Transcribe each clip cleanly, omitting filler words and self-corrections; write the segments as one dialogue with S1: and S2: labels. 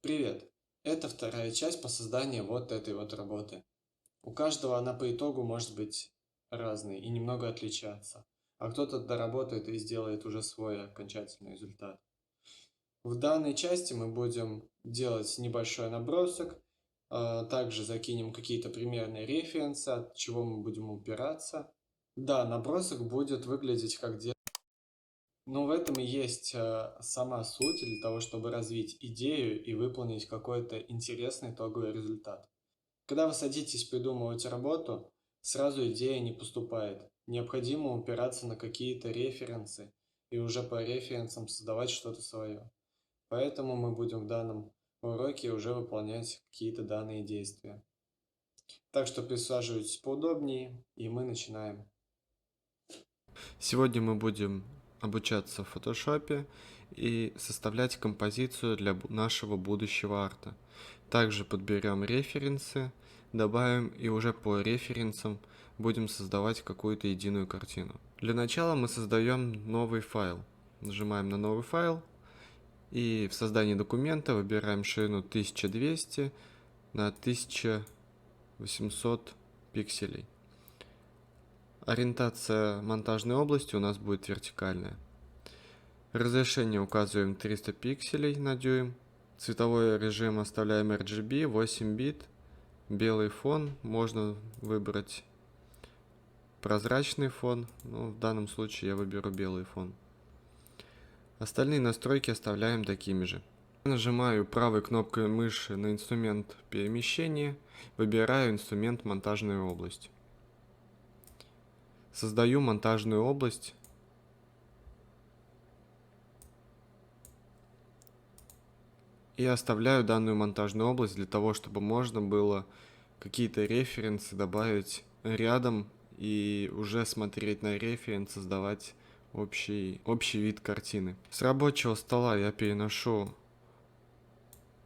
S1: Привет! Это вторая часть по созданию вот этой вот работы. У каждого она по итогу может быть разной и немного отличаться, а кто-то доработает и сделает уже свой окончательный результат. В данной части мы будем делать небольшой набросок, также закинем какие-то примерные референсы, от чего мы будем упираться. Да, набросок будет выглядеть как но в этом и есть сама суть для того, чтобы развить идею и выполнить какой-то интересный итоговый результат. Когда вы садитесь придумывать работу, сразу идея не поступает. Необходимо упираться на какие-то референсы и уже по референсам создавать что-то свое. Поэтому мы будем в данном уроке уже выполнять какие-то данные действия. Так что присаживайтесь поудобнее, и мы начинаем.
S2: Сегодня мы будем обучаться в фотошопе и составлять композицию для нашего будущего арта. Также подберем референсы, добавим и уже по референсам будем создавать какую-то единую картину. Для начала мы создаем новый файл. Нажимаем на новый файл и в создании документа выбираем ширину 1200 на 1800 пикселей. Ориентация монтажной области у нас будет вертикальная. Разрешение указываем 300 пикселей на дюйм. Цветовой режим оставляем RGB 8 бит. Белый фон можно выбрать прозрачный фон, но в данном случае я выберу белый фон. Остальные настройки оставляем такими же. Нажимаю правой кнопкой мыши на инструмент перемещения, выбираю инструмент монтажная область. Создаю монтажную область. И оставляю данную монтажную область для того, чтобы можно было какие-то референсы добавить рядом и уже смотреть на референс, создавать общий вид картины. С рабочего стола я переношу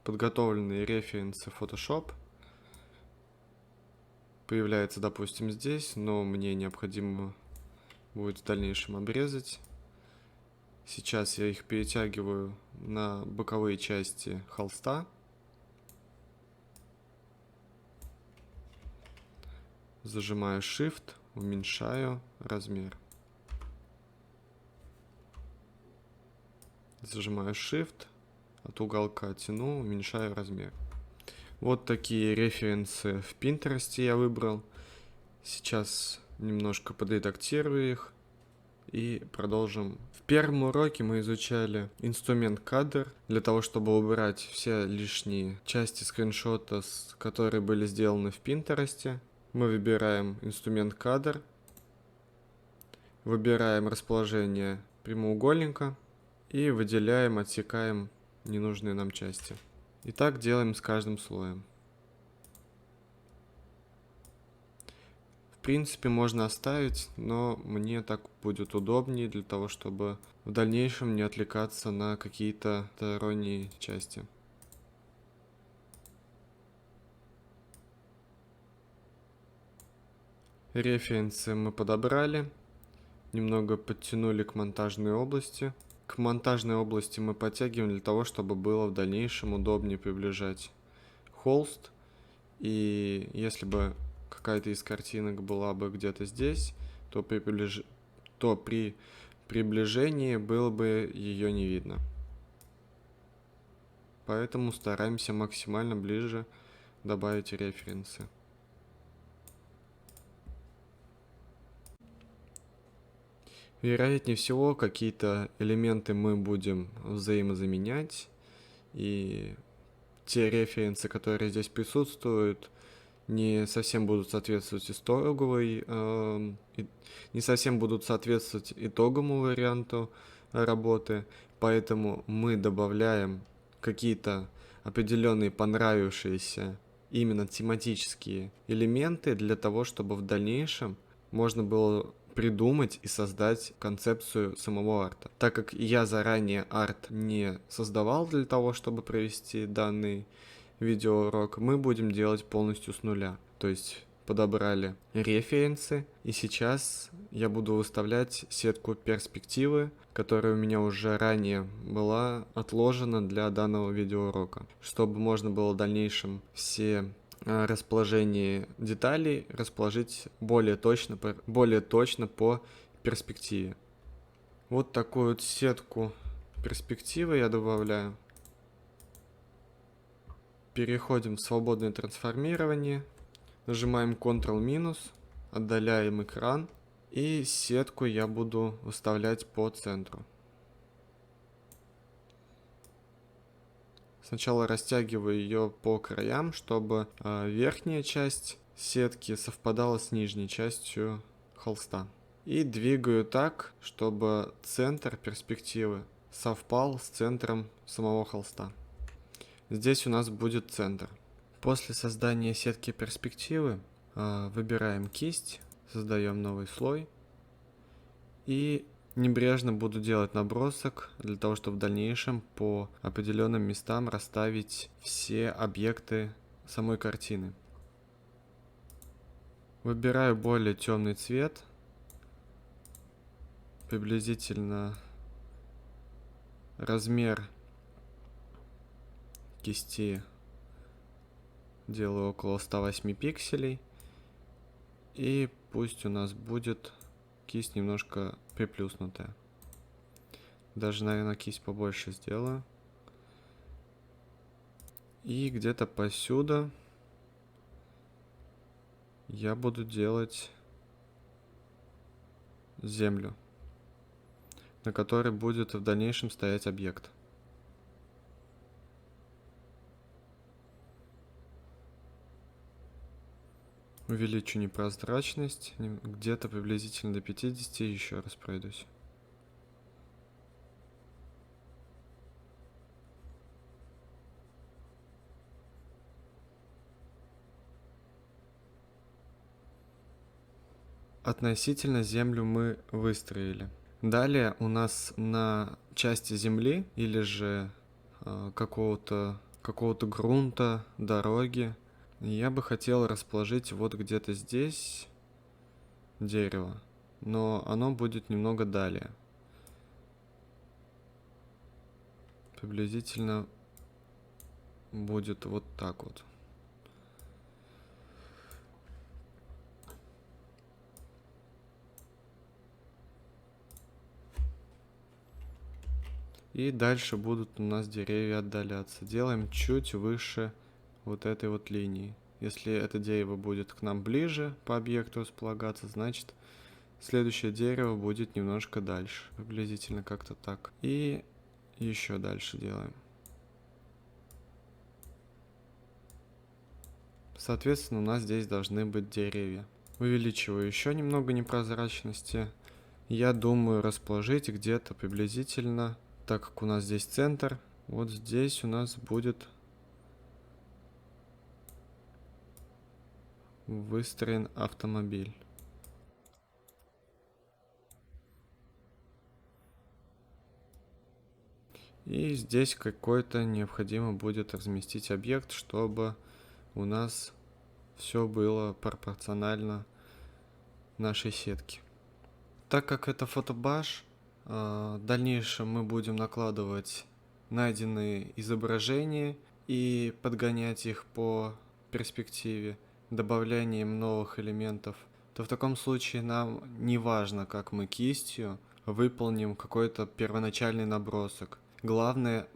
S2: подготовленные референсы в Photoshop. Появляется, допустим, здесь, но мне необходимо будет в дальнейшем обрезать. Сейчас я их перетягиваю на боковые части холста. Зажимаю Shift, уменьшаю размер. Зажимаю Shift, от уголка тяну, уменьшаю размер. Вот такие референсы в Pinterest я выбрал. Сейчас немножко подредактирую их и продолжим. В первом уроке мы изучали инструмент кадр для того, чтобы убрать все лишние части скриншота, которые были сделаны в Pinterest. Мы выбираем инструмент кадр, выбираем расположение прямоугольника и выделяем, отсекаем ненужные нам части. И так делаем с каждым слоем. В принципе, можно оставить, но мне так будет удобнее для того, чтобы в дальнейшем не отвлекаться на какие-то сторонние части. Референсы мы подобрали, немного подтянули к монтажной области. К монтажной области мы подтягиваем для того, чтобы было в дальнейшем удобнее приближать холст. И если бы какая-то из картинок была бы где-то здесь, то при приближении было бы ее не видно. Поэтому стараемся максимально ближе добавить референсы. Вероятнее всего, какие-то элементы мы будем взаимозаменять, и те референсы, которые здесь присутствуют, не совсем будут соответствовать не совсем будут соответствовать итоговому варианту работы, поэтому мы добавляем какие-то определенные понравившиеся именно тематические элементы для того, чтобы в дальнейшем можно было придумать и создать концепцию самого арта. Так как я заранее арт не создавал для того, чтобы провести данный видеоурок, мы будем делать полностью с нуля. То есть подобрали референсы, и сейчас я буду выставлять сетку перспективы, которая у меня уже ранее была отложена для данного видеоурока, чтобы можно было в дальнейшем все расположение деталей расположить более точно по перспективе. Вот такую вот сетку перспективы я добавляю. Переходим в свободное трансформирование, нажимаем Ctrl-, отдаляем экран, и сетку я буду выставлять по центру. Сначала растягиваю ее по краям, чтобы верхняя часть сетки совпадала с нижней частью холста. И двигаю так, чтобы центр перспективы совпал с центром самого холста. Здесь у нас будет центр. После создания сетки перспективы выбираем кисть, создаем новый слой и небрежно буду делать набросок для того, чтобы в дальнейшем по определенным местам расставить все объекты самой картины. Выбираю более темный цвет, приблизительно размер кисти делаю около 108 пикселей, и пусть у нас будет кисть немножко приплюснутая. Даже, наверное, кисть побольше сделаю. И где-то посюда я буду делать землю, на которой будет в дальнейшем стоять объект. Увеличу непрозрачность, где-то приблизительно до 50, еще раз пройдусь. Относительно землю мы выстроили. Далее у нас на части земли или же какого-то грунта, дороги, я бы хотел расположить вот где-то здесь дерево, но оно будет немного далее. Приблизительно будет вот так вот. И дальше будут у нас деревья отдаляться. Делаем чуть выше вот этой вот линии. Если это дерево будет к нам ближе по объекту располагаться, значит следующее дерево будет немножко дальше. Приблизительно как-то так. И еще дальше делаем. Соответственно, у нас здесь должны быть деревья. Увеличиваю еще немного непрозрачности. Я думаю расположить где-то приблизительно, так как у нас здесь центр, вот здесь у нас будет выстроен автомобиль. И здесь какой-то необходимо будет разместить объект, чтобы у нас все было пропорционально нашей сетке. Так как это фотобаш, в дальнейшем мы будем накладывать найденные изображения и подгонять их по перспективе, добавлением новых элементов, то в таком случае нам не важно, как мы кистью выполним какой-то первоначальный набросок. Главное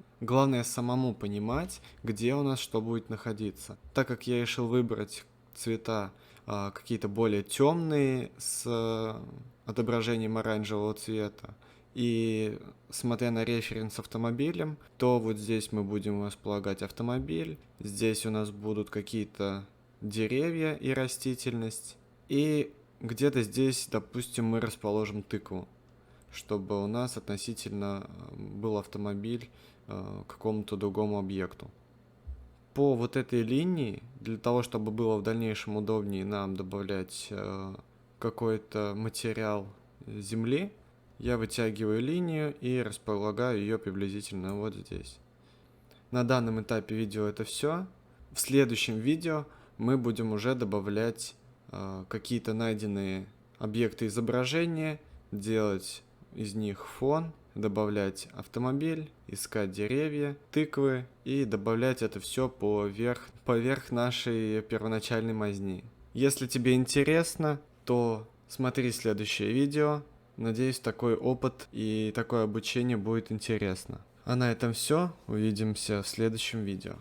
S2: самому понимать, где у нас что будет находиться. Так как я решил выбрать цвета какие-то более темные с отображением оранжевого цвета, и смотря на референс автомобилем, то вот здесь мы будем располагать автомобиль, здесь у нас будут какие-то деревья и растительность, и где-то здесь, допустим, мы расположим тыкву, чтобы у нас относительно был автомобиль к какому-то другому объекту. По вот этой линии, для того, чтобы было в дальнейшем удобнее нам добавлять какой-то материал земли, я вытягиваю линию и располагаю ее приблизительно вот здесь. На данном этапе видео это все. В следующем видео мы будем уже добавлять какие-то найденные объекты изображения, делать из них фон, добавлять автомобиль, искать деревья, тыквы и добавлять это все поверх нашей первоначальной мазни. Если тебе интересно, то смотри следующее видео. Надеюсь, такой опыт и такое обучение будет интересно. А на этом все. Увидимся в следующем видео.